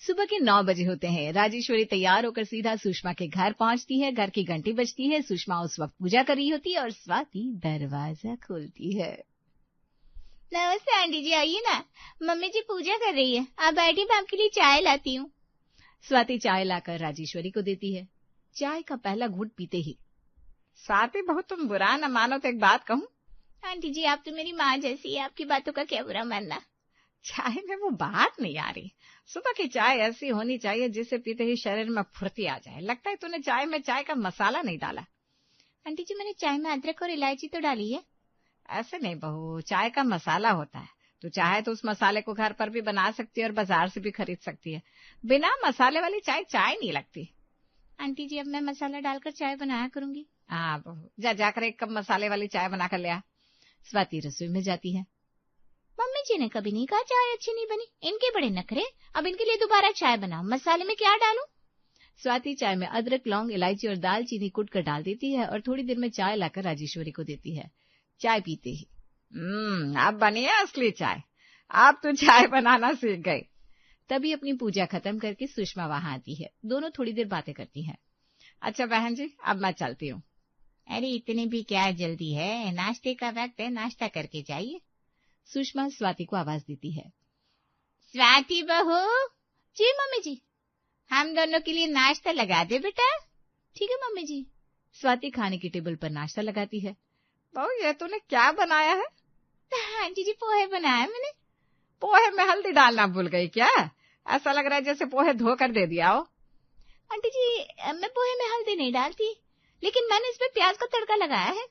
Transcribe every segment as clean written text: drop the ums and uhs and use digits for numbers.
सुबह के 9 बजे होते हैं। राजेश्वरी तैयार होकर सीधा सुषमा के घर पहुंचती है। घर की घंटी बजती है। सुषमा उस वक्त पूजा कर रही होती है और स्वाति दरवाजा खोलती है। नमस्ते आंटी जी, आइए ना, मम्मी जी पूजा कर रही है। आप बैठिए, मैं आपके लिए चाय लाती हूँ। स्वाति चाय लाकर राजेश्वरी को देती है। चाय का पहला घूंट पीते ही, स्वाति बहुत तुम बुरा न मानो तो एक बात कहूँ। आंटी जी, आप तो मेरी माँ जैसी है, आपकी बातों का क्या बुरा मानना। चाय में वो बात नहीं आ रही। सुबह की चाय ऐसी होनी चाहिए जिसे पीते ही शरीर में फुर्ती आ जाए। लगता है तूने चाय में चाय का मसाला नहीं डाला। आंटी जी, मैंने चाय में अदरक और इलायची तो डाली है। ऐसे नहीं बहू, चाय का मसाला होता है। तो चाहे तो उस मसाले को घर पर भी बना सकती है और बाजार से भी खरीद सकती है। बिना मसाले वाली चाय चाय नहीं लगती। आंटी जी, अब मैं मसाला डालकर चाय बनाया करूंगी। हाँ बहू, जाकर एक कप मसाले वाली चाय बना कर ले आ। स्वाति रसोई में जाती है। मम्मी जी ने कभी नहीं कहा चाय अच्छी नहीं बनी। इनके बड़े नखरे। अब इनके लिए दोबारा चाय बनाओ। मसाले में क्या डालूं? स्वाति चाय में अदरक, लौंग, इलायची और दालचीनी कूट कर डाल देती है और थोड़ी देर में चाय लाकर राजेश्वरी को देती है। चाय पीते ही, अब बनी है असली चाय। आप तो चाय बनाना सीख गई। तभी अपनी पूजा खत्म करके सुषमा वहां आती है। दोनों थोड़ी देर बातें करती हैं। अच्छा बहन जी, अब मैं चलती हूँ। अरे इतनी भी क्या जल्दी है, नाश्ते का वक्त है, नाश्ता करके जाइए। सुषमा स्वाति को आवाज देती है। स्वाति बहू। जी मम्मी जी। हम दोनों के लिए नाश्ता लगा दे बेटा। ठीक है मम्मी जी। स्वाति खाने की टेबल पर नाश्ता लगाती है। बहू, ये तूने क्या बनाया है? आंटी जी, पोहे बनाया मैंने। पोहे में हल्दी डालना भूल गई क्या? ऐसा लग रहा है जैसे पोहे धोकर दे दिया हो। आंटी जी, मैं पोहे में हल्दी नहीं डालती, लेकिन मैंने इसमें प्याज का तड़का लगाया है।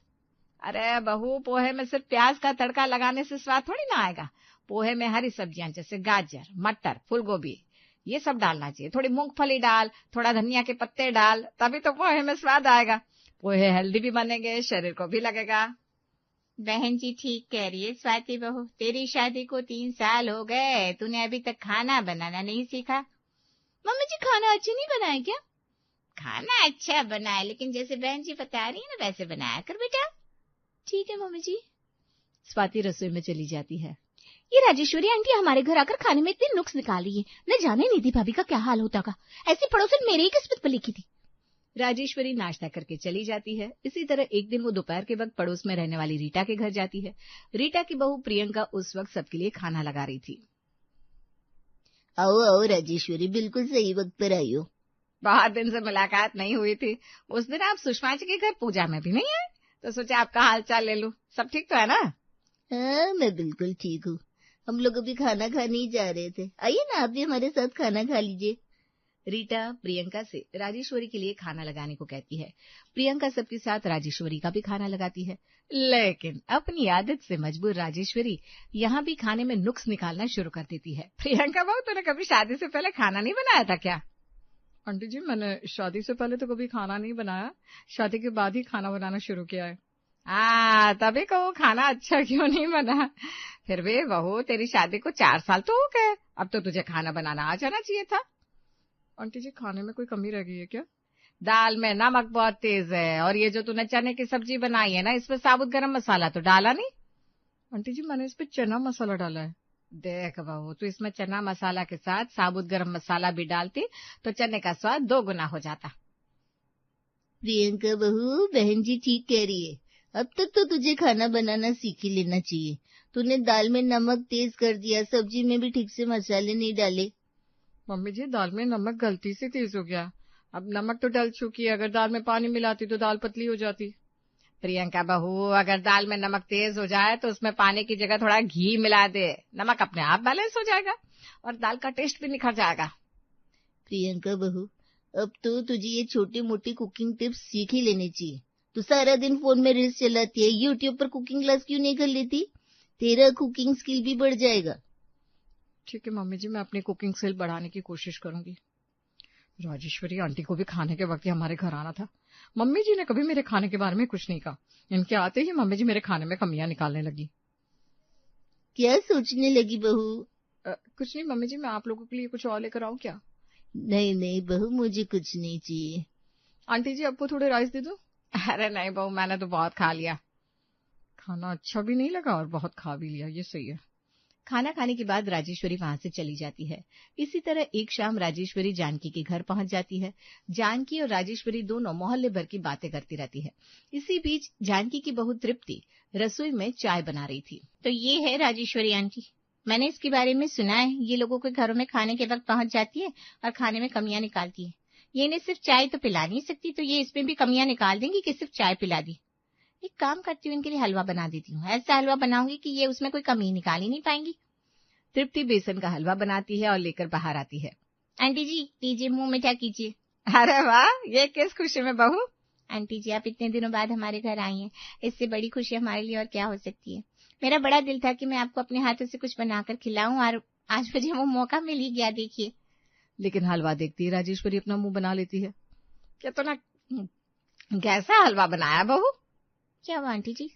अरे बहू, पोहे में सिर्फ प्याज का तड़का लगाने से स्वाद थोड़ी ना आएगा। पोहे में हरी सब्जियां जैसे गाजर, मटर, फूल गोभी, ये सब डालना चाहिए। थोड़ी मूंगफली डाल, थोड़ा धनिया के पत्ते डाल, तभी तो पोहे में स्वाद आएगा। पोहे हेल्दी भी बनेंगे, शरीर को भी लगेगा। बहन जी ठीक कह रही है स्वाति बहू। तेरी शादी को 3 साल हो गए, तूने अभी तक खाना बनाना नहीं सीखा। मम्मी जी, खाना अच्छा नहीं बनाया क्या? खाना अच्छा बना है, लेकिन जैसे बहन जी बता रही है ना वैसे बनाया कर बेटा। ठीक है मम्मी जी। स्वाति रसोई में चली जाती है। ये राजेश्वरी आंटी हमारे घर आकर खाने में इतने नुक्स निकाल रही है। न जाने निधि भाभी का क्या हाल होता का। ऐसी पड़ोसन मेरी ही किस्मत पर लिखी थी। राजेश्वरी नाश्ता करके चली जाती है। इसी तरह एक दिन वो दोपहर के वक्त पड़ोस में रहने वाली रीटा के घर जाती है। रीटा की बहू प्रियंका उस वक्त सबके लिए खाना लगा रही थी। आओ आओ राजेश्वरी, बिल्कुल सही वक्त पर आई हो। बहुत दिन से मुलाकात नहीं हुई थी। उस दिन आप सुषमा जी के घर पूजा में भी नहीं आए, तो सोचा आपका हाल चाल ले लूं। सब ठीक तो है ना? हाँ, मैं बिल्कुल ठीक हूँ। हम लोग अभी खाना खाने ही जा रहे थे। आइए ना, आप भी हमारे साथ खाना खा लीजिए। रीटा प्रियंका से राजेश्वरी के लिए खाना लगाने को कहती है। प्रियंका सबके साथ राजेश्वरी का भी खाना लगाती है, लेकिन अपनी आदत से मजबूर राजेश्वरी यहाँ भी खाने में नुक्स निकालना शुरू कर देती है। प्रियंका बहू, तूने कभी शादी से पहले खाना नहीं बनाया था क्या? आंटी जी, मैंने शादी से पहले तो कभी खाना नहीं बनाया, शादी के बाद ही खाना बनाना शुरू किया है। तभी कहो खाना अच्छा क्यों नहीं बना। फिर भी बहू, तेरी शादी को 4 साल तो हो गए, अब तो तुझे खाना बनाना आ जाना चाहिए था। आंटी जी, खाने में कोई कमी रह गई है क्या? दाल में नमक बहुत तेज है, और ये जो तूने चने की सब्जी बनाई है ना, इसमें साबुत गरम मसाला तो डाला नहीं। आंटी जी, मैंने इसमें चना मसाला डाला है। देख बहू, तू इसमें चना मसाला के साथ साबुत गरम मसाला भी डालती तो चने का स्वाद 2 गुना हो जाता। प्रियंका बहू, बहन जी ठीक कह रही है। अब तक तो तुझे खाना बनाना सीख ही लेना चाहिए। तूने दाल में नमक तेज कर दिया, सब्जी में भी ठीक से मसाले नहीं डाले। मम्मी जी, दाल में नमक गलती से तेज हो गया। अब नमक तो डल चुकी है, अगर दाल में पानी मिलाती तो दाल पतली हो जाती। प्रियंका बहू, अगर दाल में नमक तेज हो जाए तो उसमें पानी की जगह थोड़ा घी मिला दे, नमक अपने आप बैलेंस हो जाएगा और दाल का टेस्ट भी निखर जाएगा। प्रियंका बहू, अब तो तुझे ये छोटी मोटी कुकिंग टिप्स सीख ही लेनी चाहिए। तू सारा दिन फोन में रील्स चलाती है, यूट्यूब पर कुकिंग क्लास क्यों नहीं कर लेती? तेरा कुकिंग स्किल भी बढ़ जाएगा। ठीक है मम्मी जी, मैं अपनी कुकिंग स्किल बढ़ाने की कोशिश करूंगी। राजेश्वरी आंटी को भी खाने के वक्त ही हमारे घर आना था। मम्मी जी ने कभी मेरे खाने के बारे में कुछ नहीं कहा। इनके आते ही मम्मी जी मेरे खाने में कमियां निकालने लगी। क्या सोचने लगी बहू? कुछ नहीं मम्मी जी, मैं आप लोगों के लिए कुछ और लेकर आऊं क्या? नहीं नहीं बहू, मुझे कुछ नहीं चाहिए। आंटी जी, आपको थोड़े राइस दे दूं? अरे नहीं बहू, मैंने तो बहुत खा लिया। खाना अच्छा भी नहीं लगा और बहुत खा भी लिया, ये सही है। खाना खाने के बाद राजेश्वरी वहां से चली जाती है। इसी तरह एक शाम राजेश्वरी जानकी के घर पहुंच जाती है। जानकी और राजेश्वरी दोनों मोहल्ले भर की बातें करती रहती है। इसी बीच जानकी की बहू तृप्ति रसोई में चाय बना रही थी। तो ये है राजेश्वरी आंटी, मैंने इसके बारे में सुना है। ये लोगों के घरों में खाने के वक्त पहुंच जाती है और खाने में कमियां निकालती है। ये इन्हें सिर्फ चाय तो पिला नहीं सकती, तो ये इसमें भी कमियां निकाल देंगी कि सिर्फ चाय पिला दी। एक काम करती हूँ, इनके लिए हलवा बना देती हूँ। ऐसा हलवा बनाऊंगी कि ये उसमें कोई कमी निकाल ही नहीं पाएंगी। तृप्ति बेसन का हलवा बनाती है और लेकर बाहर आती है। आंटी जी लीजिए, मुंह मीठा कीजिए। अरे वाह, ये किस खुशी में बहू? आंटी जी आप इतने दिनों बाद हमारे घर आई हैं, इससे बड़ी खुशी हमारे लिए और क्या हो सकती है। मेरा बड़ा दिल था कि मैं आपको अपने हाथों से कुछ बनाकर खिलाऊं और आज मुझे वो मौका मिल ही गया। देखिए। लेकिन हलवा देखती ही राजेश्वरी अपना मुंह बना लेती है। क्या तो ना कैसा हलवा बनाया बहू? क्या हुआ आंटी जी?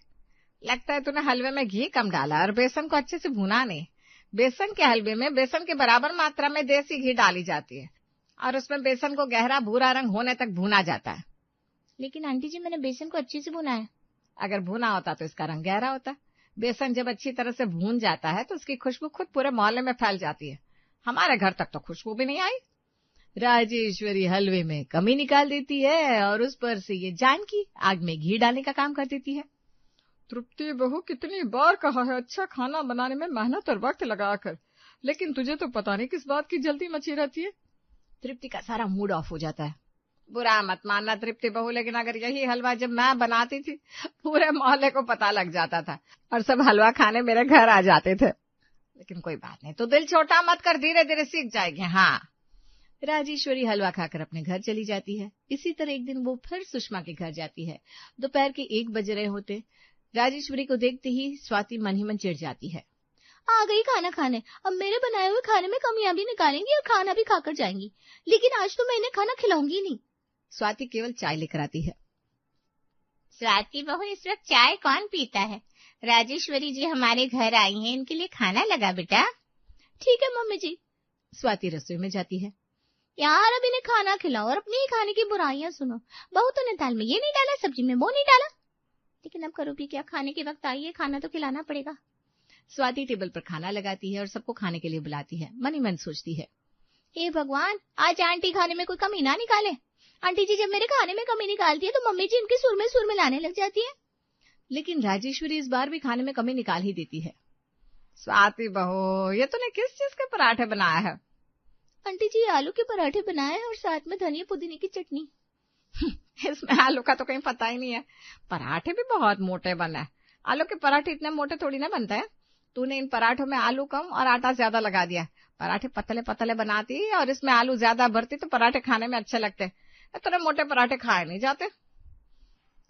लगता है तूने हलवे में घी कम डाला और बेसन को अच्छे से भुना नहीं। बेसन के हलवे में बेसन के बराबर मात्रा में देसी घी डाली जाती है और उसमें बेसन को गहरा भूरा रंग होने तक भुना जाता है। लेकिन आंटी जी मैंने बेसन को अच्छे से भुना है। अगर भुना होता तो इसका रंग गहरा होता। बेसन जब अच्छी तरह से भून जाता है तो उसकी खुशबू खुद पूरे मोहल्ले में फैल जाती है। हमारे घर तक तो खुशबू भी नहीं आई। राजेश्वरी हलवे में कमी निकाल देती है और उस पर से ये जानकी आग में घी डालने का काम कर देती है। तृप्ति बहू, कितनी बार कहा है अच्छा खाना बनाने में मेहनत और वक्त लगाकर, लेकिन तुझे तो पता नहीं किस बात की जल्दी मची रहती है। तृप्ति का सारा मूड ऑफ हो जाता है। बुरा मत मानना तृप्ति बहू, लेकिन अगर यही हलवा जब मैं बनाती थी पूरे मोहल्ले को पता लग जाता था और सब हलवा खाने मेरे घर आ जाते थे। लेकिन कोई बात नहीं, तो दिल छोटा मत कर, धीरे धीरे सीख जाएगी। हाँ। राजेश्वरी हलवा खाकर अपने घर चली जाती है। इसी तरह एक दिन वो फिर सुषमा के घर जाती है। दोपहर के 1 बज रहे होते। राजेश्वरी को देखते ही स्वाति मन ही मन चिढ़ जाती है। आ गई खाना खाने, अब मेरे बनाए हुए खाने में कमियां भी निकालेंगी और खाना भी खाकर जाएंगी, लेकिन आज तो मैं इन्हें खाना खिलाऊंगी नहीं। स्वाति केवल चाय लेकर आती है। स्वाति बहू, इस वक्त चाय कौन पीता है? राजेश्वरी जी हमारे घर आई हैं, इनके लिए खाना लगा बेटा। ठीक है मम्मी जी। स्वाति रसोई में जाती है। यार अब इन्हें खाना खिलाओ और अपनी ही खाने की बुराइयां सुनो। बहू तो ने दाल में ये नहीं डाला, सब्जी में वो नहीं डाला, लेकिन अब करो भी क्या, खाने के वक्त आई है, खाना तो खिलाना पड़ेगा। स्वाति टेबल पर खाना लगाती है और सबको खाने के लिए बुलाती है। मन ही मन सोचती है, हे भगवान, आज आंटी खाने में कोई कमी ना निकाले। आंटी जी जब मेरे खाने में कमी निकालती है तो मम्मी जी इनके सुर में लाने लग जाती है। लेकिन राजेश्वरी इस बार भी खाने में कमी निकाल ही देती है। स्वाति बहू, ये तूने किस चीज के पराठे बनाया है? आंटी जी आलू के पराठे बनाए हैं और साथ में धनिया पुदीने की चटनी। इसमें आलू का तो कहीं पता ही नहीं है। पराठे भी बहुत मोटे बने हैं। आलू के पराठे इतने मोटे थोड़ी ना बनते हैं। तूने इन पराठों में आलू कम और आटा ज्यादा लगा दिया। पराठे पतले पतले बनाती और इसमें आलू ज्यादा भरती तो पराठे खाने में अच्छे लगते। तूने मोटे पराठे खाए नहीं जाते।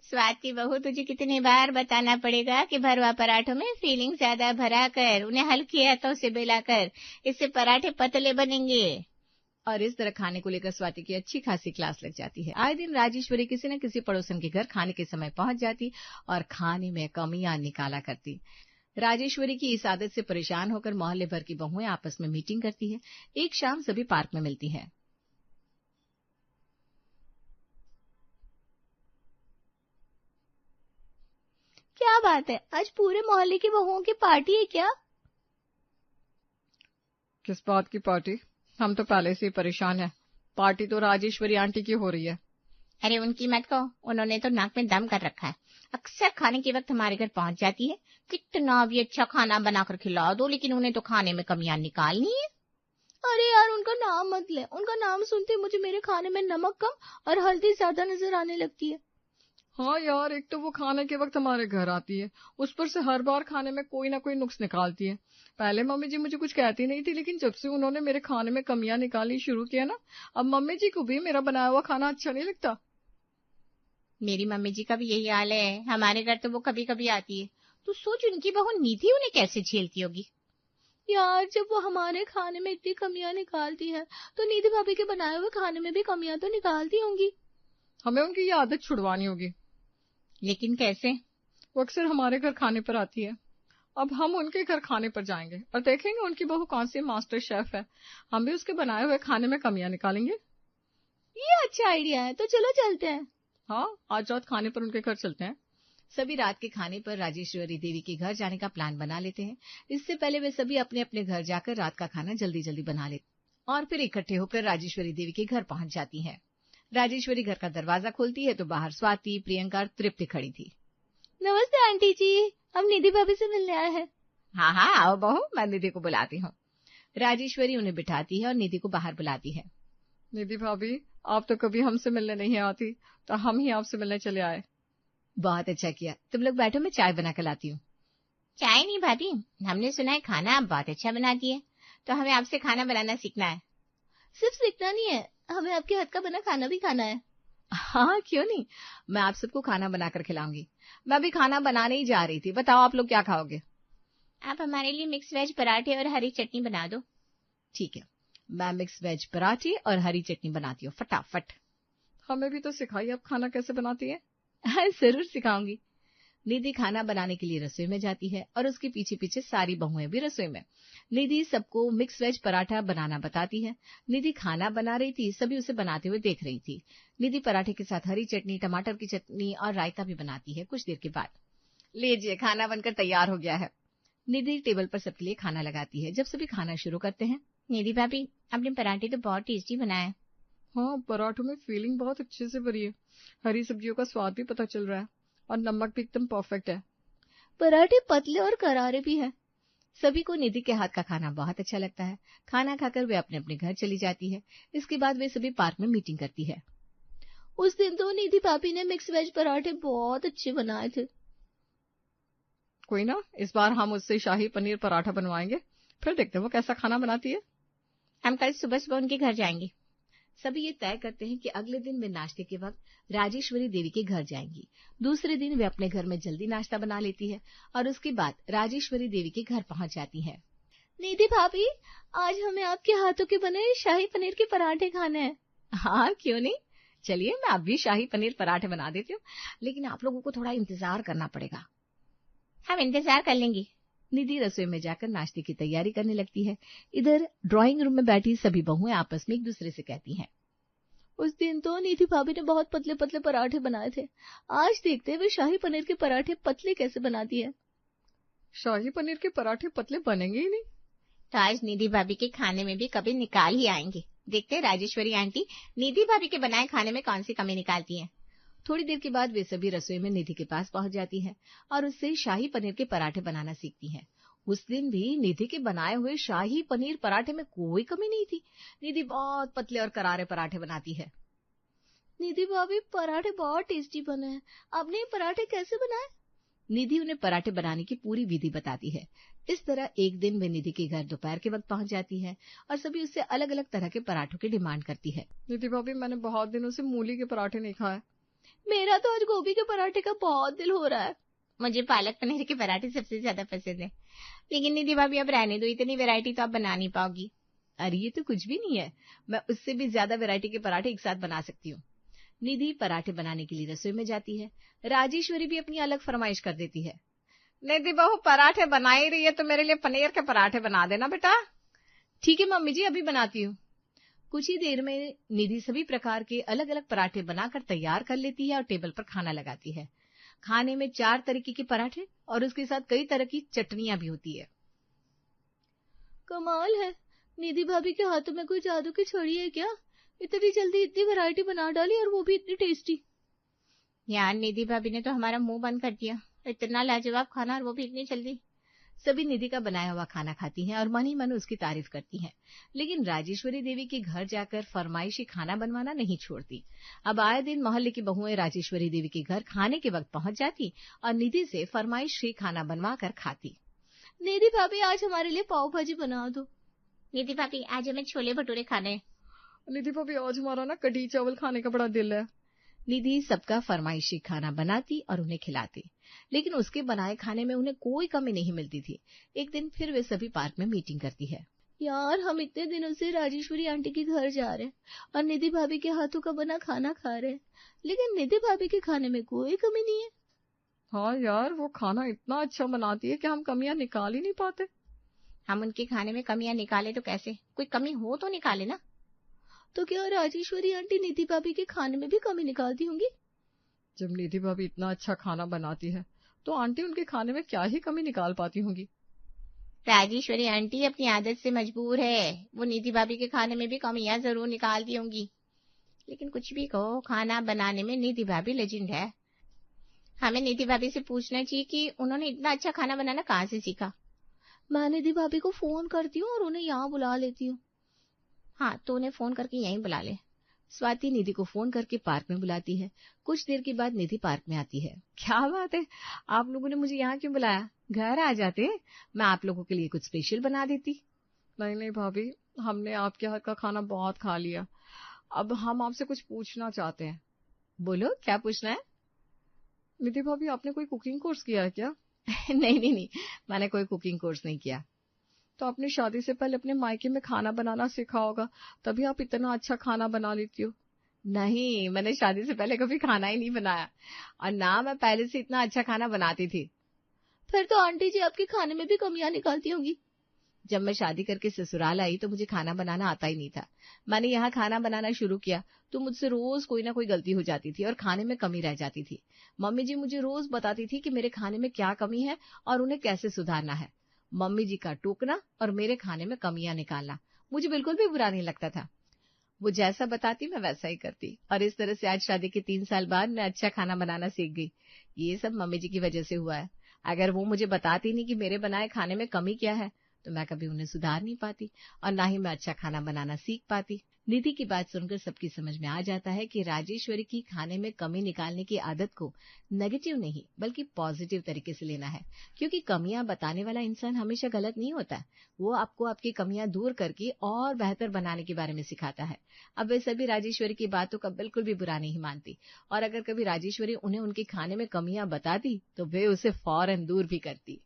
स्वाति बहू, तुझे कितनी बार बताना पड़ेगा कि भरवा पराठों में फीलिंग ज्यादा भरा कर, उन्हें हल्की हाथों से बेला कर, इससे पराठे पतले बनेंगे। और इस तरह खाने को लेकर स्वाति की अच्छी खासी क्लास लग जाती है। आए दिन राजेश्वरी किसी न किसी पड़ोसन के घर खाने के समय पहुंच जाती और खाने में कमियां निकाला करती। राजेश्वरी की इस आदत से परेशान होकर मोहल्ले भर की बहुएं आपस में मीटिंग करती है। एक शाम सभी पार्क में मिलती हैं। क्या बात है, आज पूरे मोहल्ले की बहुओं की पार्टी है क्या? किस बात की पार्टी? हम तो पहले से ही परेशान हैं। पार्टी तो राजेश्वरी आंटी की हो रही है। अरे उनकी मत कहो, उन्होंने तो नाक में दम कर रखा है। अक्सर खाने के वक्त हमारे घर पहुंच जाती है। कितना भी अच्छा खाना बनाकर खिला दो, लेकिन उन्हें तो खाने में कमियां निकालनी है। अरे यार उनका नाम मत ले, उनका नाम सुनते मुझे मेरे खाने में नमक कम और हल्दी ज्यादा नजर आने लगती है। हाँ यार, एक तो वो खाने के वक्त हमारे घर आती है, उस पर से हर बार खाने में कोई ना कोई नुक्स निकालती है। पहले मम्मी जी मुझे कुछ कहती नहीं थी, लेकिन जब से उन्होंने मेरे खाने में कमियां निकालनी शुरू किया ना, अब मम्मी जी को भी मेरा बनाया हुआ खाना अच्छा नहीं लगता। मेरी मम्मी जी का भी यही हाल है। हमारे घर तो वो कभी कभी आती है, तो सोच उनकी बहू निधि उन्हें कैसे झेलती होगी। यार जब वो हमारे खाने में इतनी कमियां निकालती है तो निधि भाभी के बनाए हुए खाने में भी कमियां तो निकालती होंगी। हमें उनकी ये आदत छुड़वानी होगी। लेकिन कैसे? वो अक्सर हमारे घर खाने पर आती है। अब हम उनके घर खाने पर जाएंगे और देखेंगे उनकी बहू कौन सी मास्टर शेफ है। हम भी उसके बनाए हुए खाने में कमियां निकालेंगे। ये अच्छा आइडिया है, तो चलो चलते हैं। हाँ, आज रात खाने पर उनके घर चलते हैं। सभी रात के खाने पर राजेश्वरी देवी के घर जाने का प्लान बना लेते हैं। इससे पहले वे सभी अपने अपने घर जाकर रात का खाना जल्दी जल्दी बना लेते और फिर इकट्ठे होकर राजेश्वरी देवी के घर पहुंच जाती हैं। राजेश्वरी घर का दरवाजा खोलती है तो बाहर स्वाति, प्रियंका और तृप्ति खड़ी थी। नमस्ते आंटी जी, हम निधि भाभी से मिलने आए हैं। हाँ हाँ आओ बहू, मैं निधि को बुलाती हूँ। राजेश्वरी उन्हें बिठाती है और निधि को बाहर बुलाती है। निधि भाभी, आप तो कभी हमसे मिलने नहीं आती, तो हम ही आपसे मिलने चले आए। बहुत अच्छा किया, तुम लोग बैठो, मैं चाय बना कर लाती हूँ। चाय नहीं भाभी, हमने सुना है खाना आप बहुत अच्छा बनाती है, तो हमें आपसे खाना बनाना सीखना है। सिर्फ सीखना नहीं है, हमें आपके हाथ का बना खाना भी खाना है। हाँ क्यों नहीं, मैं आप सबको खाना बनाकर खिलाऊंगी। मैं भी खाना बनाने ही जा रही थी, बताओ आप लोग क्या खाओगे? आप हमारे लिए मिक्स वेज पराठे और हरी चटनी बना दो। ठीक है, मैं मिक्स वेज पराठे और हरी चटनी बनाती हूँ फटाफट। हमें भी तो सिखाइए आप खाना कैसे बनाती है। हाँ जरूर सिखाऊंगी। निधि खाना बनाने के लिए रसोई में जाती है और उसके पीछे पीछे सारी बहुएं भी रसोई में। निधि सबको मिक्स वेज पराठा बनाना बताती है। निधि खाना बना रही थी, सभी उसे बनाते हुए देख रही थी। निधि पराठे के साथ हरी चटनी, टमाटर की चटनी और रायता भी बनाती है। कुछ देर के बाद, लीजिए खाना बनकर तैयार हो गया है। निधि टेबल पर सबके लिए खाना लगाती है। जब सभी खाना शुरू करते हैं, निधि भाभी, आपने पराठे तो बहुत टेस्टी बनाए। हाँ, पराठों में फीलिंग बहुत अच्छे से भरी है। हरी सब्जियों का स्वाद भी पता चल रहा है और नमक भी एकदम परफेक्ट है। पराठे पतले और करारे भी हैं। सभी को निधि के हाथ का खाना बहुत अच्छा लगता है। खाना खाकर वे अपने अपने घर चली जाती है। इसके बाद वे सभी पार्क में मीटिंग करती है। उस दिन तो निधि भाभी ने मिक्स वेज पराठे बहुत अच्छे बनाए थे। कोई ना, इस बार हम उससे शाही पनीर पराठा बनवाएंगे, फिर देखते हैं वो कैसा खाना बनाती है। हम कल सुबह सुबह उनके घर जाएंगे। सभी ये तय करते हैं कि अगले दिन वे नाश्ते के वक्त राजेश्वरी देवी के घर जाएंगी। दूसरे दिन वे अपने घर में जल्दी नाश्ता बना लेती है और उसके बाद राजेश्वरी देवी के घर पहुंच जाती है। निधि भाभी, आज हमें आपके हाथों के बने शाही पनीर के पराठे खाने हैं। हाँ क्यों नहीं, चलिए मैं अब भी शाही पनीर पराठे बना देती हूँ, लेकिन आप लोगों को थोड़ा इंतजार करना पड़ेगा। हम इंतजार कर लेंगे। निधि रसोई में जाकर नाश्ते की तैयारी करने लगती है। इधर ड्राइंग रूम में बैठी सभी बहुएं आपस में एक दूसरे से कहती हैं, उस दिन तो निधि भाभी ने बहुत पतले पतले पराठे बनाए थे, आज देखते हैं वे शाही पनीर के पराठे पतले कैसे बनाती है। शाही पनीर के पराठे पतले बनेंगे ही नहीं, तो आज निधि भाभी के खाने में भी कभी निकाल ही आएंगे। देखते हैं राजेश्वरी आंटी निधि भाभी के बनाए खाने में कौन सी कमी निकालती हैं। थोड़ी देर के बाद वे सभी रसोई में निधि के पास पहुंच जाती हैं और उससे शाही पनीर के पराठे बनाना सीखती हैं। उस दिन भी निधि के बनाए हुए शाही पनीर पराठे में कोई कमी नहीं थी। निधि बहुत पतले और करारे पराठे बनाती है। निधि भाभी, पराठे बहुत टेस्टी बने हैं, आपने ये पराठे कैसे बनाए? निधि उन्हें पराठे बनाने की पूरी विधि बताती है। इस तरह एक दिन वे निधि के घर दोपहर के वक्त पहुंच जाती है और सभी उससे अलग अलग तरह के पराठों की डिमांड करती है। निधि भाभी, मैंने बहुत दिनों से मूली के पराठे नहीं खाए। मेरा तो आज गोभी के पराठे का बहुत दिल हो रहा है। मुझे पालक पनीर के पराठे सबसे ज्यादा पसंद है, लेकिन निधि भाभी अब रहने दो, इतनी वैरायटी तो आप बना नहीं पाओगी। अरे ये तो कुछ भी नहीं है, मैं उससे भी ज्यादा वैरायटी के पराठे एक साथ बना सकती हूँ। निधि पराठे बनाने के लिए रसोई में जाती है। राजेश्वरी भी अपनी अलग फरमाइश कर देती है। निधि बहू पराठे बना ही रही है तो मेरे लिए पनीर के पराठे बना देना बेटा। ठीक है मम्मी जी, अभी बनाती हूँ। कुछ ही देर में निधि सभी प्रकार के अलग अलग पराठे बनाकर तैयार कर लेती है और टेबल पर खाना लगाती है। खाने में 4 तरीके के पराठे और उसके साथ कई तरह की चटनियां भी होती है। कमाल है, निधि भाभी के हाथों में कोई जादू की छड़ी है क्या? इतनी जल्दी इतनी वैरायटी बना डाली और वो भी इतनी टेस्टी। यार निधि भाभी ने तो हमारा मुंह बंद कर दिया, इतना लाजवाब खाना और वो भी इतनी जल्दी। सभी निधि का बनाया हुआ खाना खाती हैं और मन ही मन उसकी तारीफ करती हैं, लेकिन राजेश्वरी देवी के घर जाकर फरमाइशी खाना बनवाना नहीं छोड़ती। अब आए दिन मोहल्ले की बहुएं राजेश्वरी देवी के घर खाने के वक्त पहुंच जाती और निधि से फरमाइशी खाना बनवा कर खाती। निधि भाभी, आज हमारे लिए पाव भाजी बना दो। निधि भाभी, आज हमें छोले भटूरे खाने हैं। निधि भाभी, आज हमारा ना कढ़ी चावल खाने का बड़ा दिल है। निधि सबका फरमाइशी खाना बनाती और उन्हें खिलाती, लेकिन उसके बनाए खाने में उन्हें कोई कमी नहीं मिलती थी। एक दिन फिर वे सभी पार्क में मीटिंग करती है। यार, हम इतने दिनों से राजेश्वरी आंटी के घर जा रहे हैं और निधि भाभी के हाथों का बना खाना खा रहे हैं, लेकिन निधि भाभी के खाने में कोई कमी नहीं है। हाँ यार, वो खाना इतना अच्छा बनाती है कि हम कमियां निकाल ही नहीं पाते। हम उनके खाने में कमियां निकाले तो कैसे, कोई कमी हो तो निकाले ना। तो क्या राजेश्वरी आंटी निधि भाभी के खाने में भी कमी निकालती होंगी? जब निधि भाभी इतना अच्छा खाना बनाती है तो आंटी उनके खाने में क्या ही कमी निकाल पाती होंगी। राजेश्वरी आंटी अपनी आदत से मजबूर है, वो निधि भाभी के खाने में भी कमियां जरूर निकालती होंगी। लेकिन कुछ भी कहो, खाना बनाने में निधि भाभी लेजेंड है। हमें निधि भाभी से पूछना चाहिए कि उन्होंने इतना अच्छा खाना बनाना कहाँ से सीखा। मैं निधि भाभी को फोन करती हूँ और उन्हें यहाँ बुला लेती हूँ। हाँ, तो उन्हें फोन करके यहीं बुला ले। स्वाति निधि को फोन करके पार्क में बुलाती है। कुछ देर के बाद निधि पार्क में आती है। क्या बात है, आप लोगों ने मुझे यहाँ क्यों बुलाया? घर आ जाते, मैं आप लोगों के लिए कुछ स्पेशल बना देती। नहीं नहीं भाभी, हमने आपके हाथ का खाना बहुत खा लिया। अब हम आपसे कुछ पूछना चाहते हैं। बोलो, क्या पूछना है? निधि भाभी, आपने कोई कुकिंग कोर्स किया है क्या? नहीं, मैंने कोई कुकिंग कोर्स नहीं किया। तो आपने शादी से पहले अपने मायके में खाना बनाना सीखा होगा, तभी आप इतना अच्छा खाना बना लेती हो। नहीं, मैंने शादी से पहले कभी खाना ही नहीं बनाया, और ना मैं पहले से इतना अच्छा खाना बनाती थी। फिर तो आंटी जी आपके खाने में भी कमियां निकालती होंगी। जब मैं शादी करके ससुराल आई तो मुझे खाना बनाना आता ही नहीं था। मैंने यहाँ खाना बनाना शुरू किया तो मुझसे रोज कोई ना कोई गलती हो जाती थी और खाने में कमी रह जाती थी। मम्मी जी मुझे रोज बताती थी कि मेरे खाने में क्या कमी है और उन्हें कैसे सुधारना है। मम्मी जी का टोकना और मेरे खाने में कमियां निकालना मुझे बिल्कुल भी बुरा नहीं लगता था। वो जैसा बताती मैं वैसा ही करती, और इस तरह से आज शादी के 3 साल बाद मैं अच्छा खाना बनाना सीख गई। ये सब मम्मी जी की वजह से हुआ है। अगर वो मुझे बताती नहीं कि मेरे बनाए खाने में कमी क्या है तो मैं कभी उन्हें सुधार नहीं पाती और ना ही मैं अच्छा खाना बनाना सीख पाती। निधि की बात सुनकर सबकी समझ में आ जाता है कि राजेश्वरी की खाने में कमी निकालने की आदत को नेगेटिव नहीं बल्कि पॉजिटिव तरीके से लेना है, क्योंकि कमियां बताने वाला इंसान हमेशा गलत नहीं होता। वो आपको आपकी कमियां दूर करके और बेहतर बनाने के बारे में सिखाता है। अब वे सभी राजेश्वरी की बातों का बिल्कुल भी बुरा नहीं मानती, और अगर कभी राजेश्वरी उन्हें उनके खाने में कमियां बताती तो वे उसे फौरन दूर भी करती।